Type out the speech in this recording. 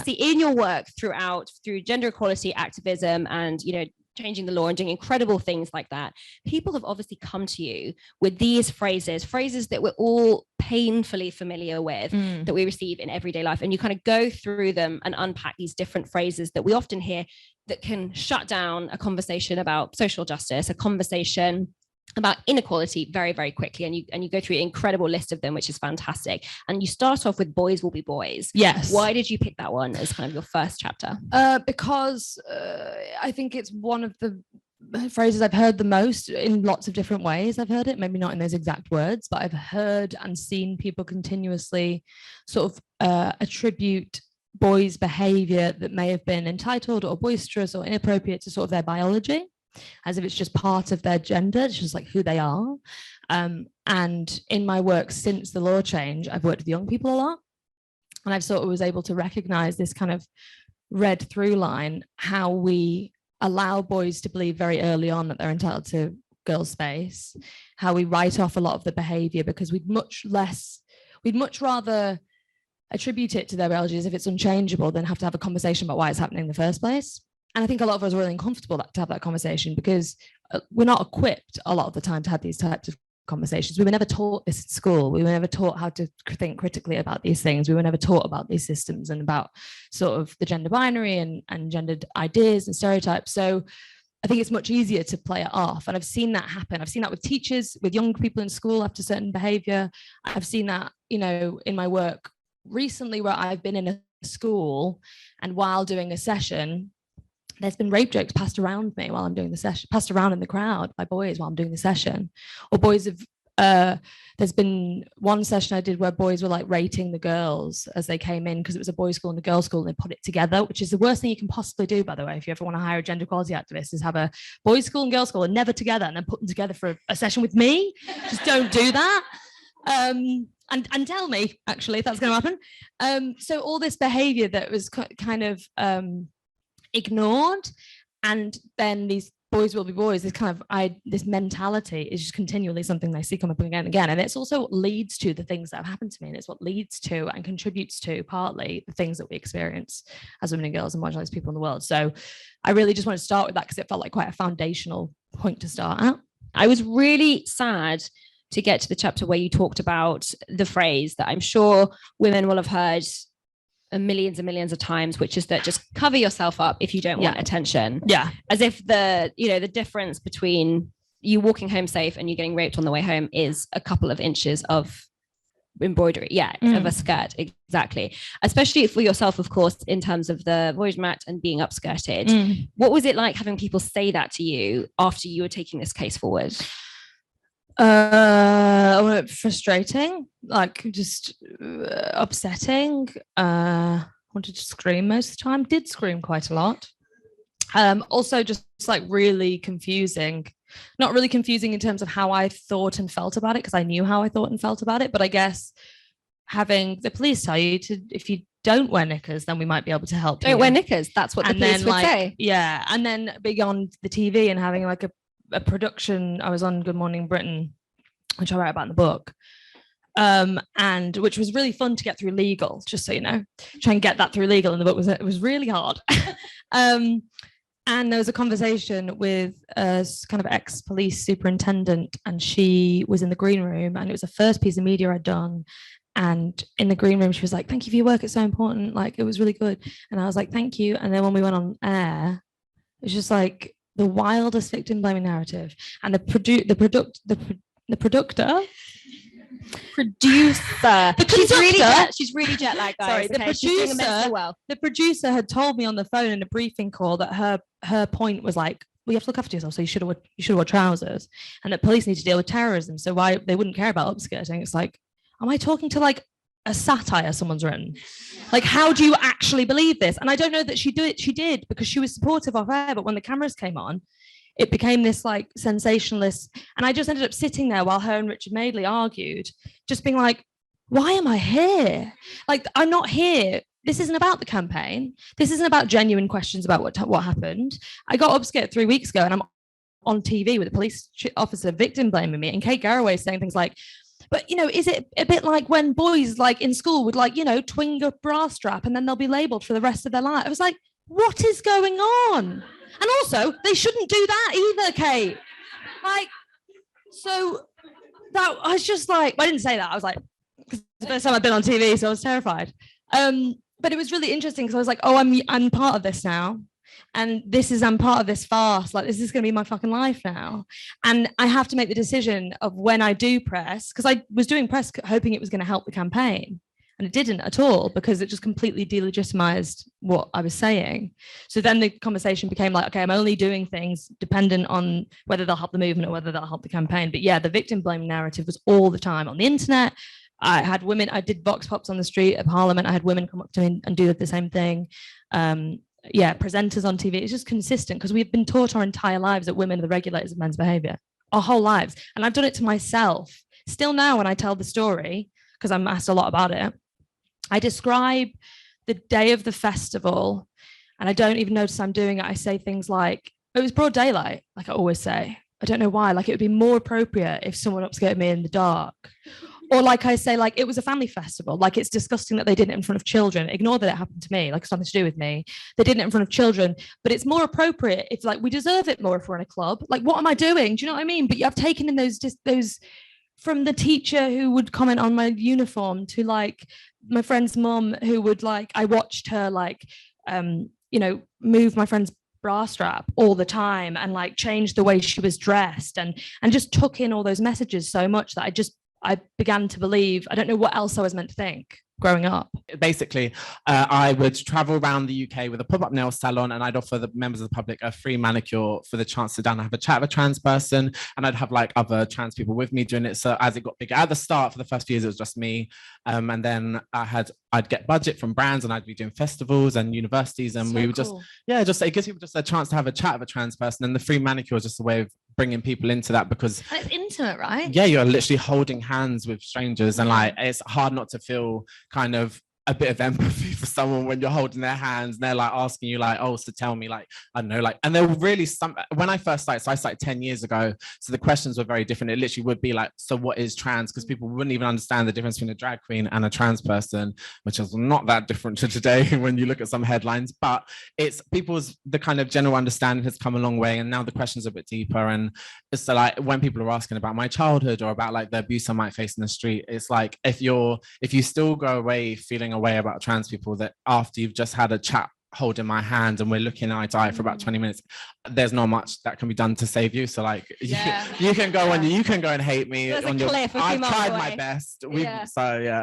obviously in your work through gender equality activism and, you know, changing the law and doing incredible things like that, people have obviously come to you with these phrases that we're all painfully familiar with, that we receive in everyday life. And you kind of go through them and unpack these different phrases that we often hear that can shut down a conversation about social justice, a conversation about inequality very, very quickly. And you go through an incredible list of them, which is fantastic. And you start off with boys will be boys. Yes. Why did you pick that one as kind of your first chapter? Because I think it's one of the phrases I've heard the most in lots of different ways. I've heard it, maybe not in those exact words, but I've heard and seen people continuously sort of attribute boys' behavior that may have been entitled or boisterous or inappropriate to sort of their biology, as if it's just part of their gender, it's just like who they are. And in my work since the law change, I've worked with young people a lot, and I've sort of was able to recognize this kind of red through line, how we allow boys to believe very early on that they're entitled to girls' space, how we write off a lot of the behavior because we'd much rather attribute it to their biology as if it's unchangeable than have to have a conversation about why it's happening in the first place. And I think a lot of us are really uncomfortable to have that conversation because we're not equipped a lot of the time to have these types of conversations. We were never taught this at school. We were never taught how to think critically about these things. We were never taught about these systems and about sort of the gender binary and gendered ideas and stereotypes. So I think it's much easier to play it off. And I've seen that happen. I've seen that with teachers, with young people in school after certain behavior. I've seen that, you know, in my work recently where I've been in a school and while doing a session, there's been rape jokes passed around me while I'm doing the session, passed around in the crowd by boys while I'm doing the session. Or boys have, there's been one session I did where boys were like rating the girls as they came in because it was a boys' school and a girls' school and they put it together, which is the worst thing you can possibly do, by the way, if you ever want to hire a gender equality activist, is have a boys' school and girls' school and never together and then put them together for a session with me. Just don't do that. And tell me, actually, if that's going to happen. So all this behavior that was kind of ignored, and then these boys will be boys, this kind of this mentality is just continually something they see come up again and again. And it's also what leads to the things that have happened to me, and it's what leads to and contributes to partly the things that we experience as women and girls and marginalized people in the world. So I really just want to start with that because it felt like quite a foundational point to start at. I was really sad to get to the chapter where you talked about the phrase that I'm sure women will have heard millions and millions of times, which is that just cover yourself up if you don't want attention. Yeah. As if the difference between you walking home safe and you getting raped on the way home is a couple of inches of embroidery. Of a skirt. Exactly. Especially for yourself, of course, in terms of the voyage mat and being upskirted. What was it like having people say that to you after you were taking this case forward? Frustrating, like just upsetting. Wanted to scream most of the time, did scream quite a lot. Also just like really confusing, not really confusing in terms of how I thought and felt about it, because I knew how I thought and felt about it, but I guess having the police tell you to, if you don't wear knickers, then we might be able to help you. Don't wear knickers, that's what the police would say. Yeah, and then being on the TV and having like a production. I was on Good Morning Britain, which I write about in the book, and which was really fun to get through legal, just so you know, try and get that through legal in the book was really hard. And there was a conversation with a kind of ex-police superintendent, and she was in the green room, and it was the first piece of media I'd done. And in the green room, she was like, "Thank you for your work, it's so important, like it was really good." And I was like, "Thank you." And then when we went on air, it was just like the wildest victim blaming narrative. And the producer, she's really jet lagged, guys. Sorry, the producer had told me on the phone in a briefing call that her point was like, well, you have to look after yourself, so you should have worn trousers, and that police need to deal with terrorism, so why they wouldn't care about upskirting. It's like, am I talking to like a satire someone's written? Like, how do you actually believe this? And I don't know that she did, because she was supportive of her, but when the cameras came on, it became this like sensationalist. And I just ended up sitting there while her and Richard Madeley argued, just being like, why am I here? Like, I'm not here. This isn't about the campaign. This isn't about genuine questions about what happened. I got upskirt 3 weeks ago and I'm on TV with a police officer victim blaming me, and Kate Garraway saying things like, But, is it a bit like when boys like in school would like, twing a bra strap and then they'll be labeled for the rest of their life? I was like, what is going on? And also, they shouldn't do that either, Kate. Like, so that I was just like, I didn't say that. I was like, because it's the first time I've been on TV, so I was terrified. But it was really interesting because I was like, oh, I'm part of this now. And I'm part of this farce. Like, this is going to be my fucking life now. And I have to make the decision of when I do press, because I was doing press hoping it was going to help the campaign. And it didn't at all, because it just completely delegitimized what I was saying. So then the conversation became like, okay, I'm only doing things dependent on whether they'll help the movement or whether they'll help the campaign. But yeah, the victim blaming narrative was all the time on the internet. I had women, I did vox pops on the street at Parliament. I had women come up to me and do the same thing. Presenters on TV. It's just consistent because we've been taught our entire lives that women are the regulators of men's behavior, our whole lives. And I've done it to myself. Still now, when I tell the story, because I'm asked a lot about it, I describe the day of the festival, and I don't even notice I'm doing it. I say things like, it was broad daylight, like I always say. I don't know why. Like, it would be more appropriate if someone upskirted me in the dark. Or like I say, like, it was a family festival. Like, it's disgusting that they did it in front of children. Ignore that it happened to me. Like, it's nothing to do with me. They did it in front of children. But it's more appropriate if, like, we deserve it more if we're in a club. Like, what am I doing? Do you know what I mean? But I've taken in those from the teacher who would comment on my uniform to, like, my friend's mum who would, like, I watched her, like, move my friend's bra strap all the time and, like, change the way she was dressed and just took in all those messages so much that I began to believe, I don't know what else I was meant to think growing up. Basically, I would travel around the UK with a pop-up nail salon, and I'd offer the members of the public a free manicure for the chance to sit down and have a chat with a trans person, and I'd have, like, other trans people with me doing it. So as it got bigger, at the start, for the first few years, it was just me, and then I'd get budget from brands, and I'd be doing festivals and universities, and we would cool. it gives people just a chance to have a chat with a trans person, and the free manicure is just a way of bringing people into that, because and it's intimate, right? Yeah, you're literally holding hands with strangers, and, like, it's hard not to feel kind of a bit of empathy for someone when you're holding their hands and they're, like, asking you, like, oh, so tell me, like, I don't know, like, and they're really when I first started, so I started 10 years ago, so the questions were very different. It literally would be like, so what is trans? Because people wouldn't even understand the difference between a drag queen and a trans person, which is not that different to today when you look at some headlines, but the kind of general understanding has come a long way, and now the questions are a bit deeper. And it's so, like, when people are asking about my childhood or about, like, the abuse I might face in the street, it's like, if you still go away feeling a way about trans people, that after you've just had a chat holding my hand and we're looking eye to eye for about 20 minutes, there's not much that can be done to save you. So, like, you can go and hate me. There's on a cliff a few I've miles tried away. my best. So yeah.